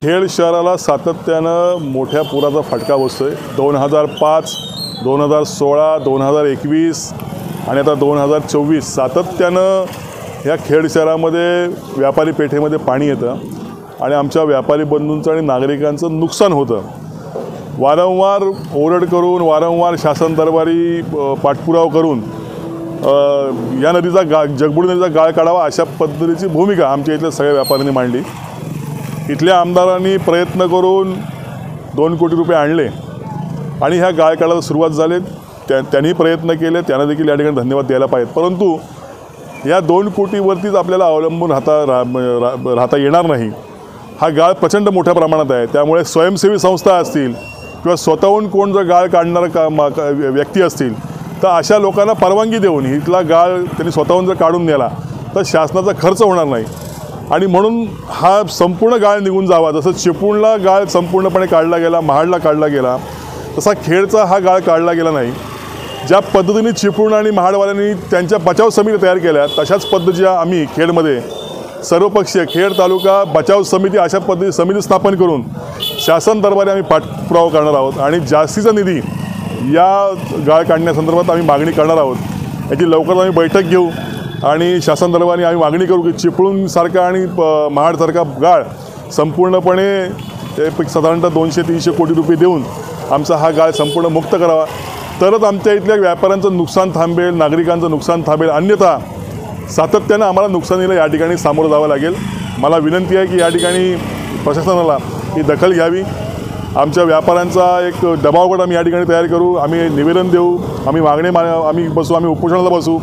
खेड शहराला सातत्यानं मोठ्या पुराचा फटका बसतोय। 2005, 2016, 2021 आणि आता 2024 सातत्यानं या खेड शहरामध्ये व्यापारी पेठेमध्ये पाणी येतं आणि आमच्या व्यापारी बंधूंचं आणि नागरिकांचं नुकसान होतं। वारंवार ओरड करून, वारंवार शासन दरबारी पाठपुरावा करून या नदीचा जगबुडी नदीचा गाळ काढावा अशा पद्धतीची भूमिका आमच्या इथल्या सगळ्या व्यापाऱ्यांनी मांडली। इथल्या आमदारांनी प्रयत्न करून 2 कोटी रुपये आणले आणि ह्या गाळ काढायला सुरुवात झाली। त्यांनी प्रयत्न केले, त्यांना देखील या ठिकाणी धन्यवाद द्यायला पाहिजेत। परंतु या 2 कोटीवरतीच आपल्याला अवलंबून राहता येणार नाही। हा गाळ प्रचंड मोठ्या प्रमाणात आहे, त्यामुळे स्वयंसेवी संस्था असतील किंवा स्वतःहून कोण जर गाळ काढणारा व्यक्ती असतील तर अशा लोकांना परवानगी देऊन इथला गाळ त्यांनी स्वतःहून जर काढून नेला तर शासनाचा खर्च होणार नाही आणि म्हणून हा संपूर्ण गाळ निघून जावा। जसं चिपळूणला गाळ संपूर्णपणे काढला गेला, महाडला काढला गेला, तसा खेडचा हा गाळ काढला गेला नाही। ज्या पद्धतीने चिपळूण आणि महाडवाल्यांनी त्यांच्या बचाव समिती तयार केल्या तशाच पद्धतीच्या आम्ही खेडमध्ये सर्वपक्षीय खेड तालुका बचाव समिती अशा पद्धती समिती स्थापन करून शासन दरबारी आम्ही पाठपुरावा करणार आहोत आणि जास्तीचा निधी या गाळ काढण्यासंदर्भात आम्ही मागणी करणार आहोत। याची लवकरच आम्ही बैठक घेऊ आणि शासन दरबारी आम्ही मागणी करू की चिपळूणसारखा आणि महाडसारखा गाळ संपूर्णपणे साधारणतः 200-300 कोटी रुपये देऊन आमचा हा गाळ संपूर्ण मुक्त करावा, तरच आमच्या इथल्या व्यापाऱ्यांचं नुकसान थांबेल, नागरिकांचं नुकसान थांबेल। अन्यथा सातत्यानं आम्हाला नुकसानीला या ठिकाणी सामोरं जावं लागेल। मला विनंती आहे की या ठिकाणी प्रशासनाला ही दखल घ्यावी। आमच्या व्यापाऱ्यांचा एक दबावगट आम्ही या ठिकाणी तयार करू, आम्ही निवेदन देऊ, आम्ही आम्ही उपोषणाला बसू।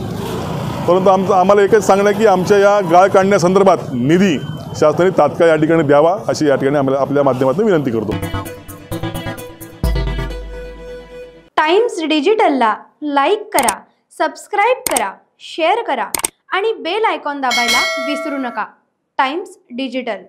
परंतु आम्हाला एकच सांगणं आहे की आमच्या या गाळ काढण्यासंदर्भात निधी शासनाने तात्काळ या ठिकाणी द्यावा अशी या ठिकाणी आम्हाला आपल्या माध्यमातून विनंती करतो। टाइम्स डिजिटलला लाईक करा, सबस्क्राईब करा, शेअर करा आणि बेल आयकॉन दाबायला विसरू नका। Times digital.